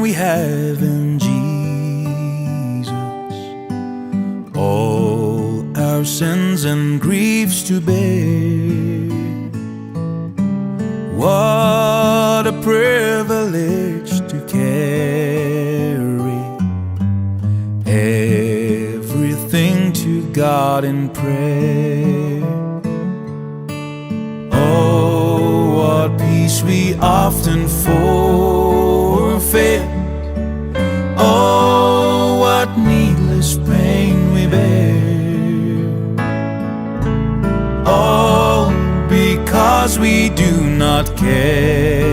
we have in Jesus all our sins and griefs to bear. What a privilege to carry everything to God in prayer. Oh, what peace we often forfeit. Oh, what needless pain we bear. All because we do not care.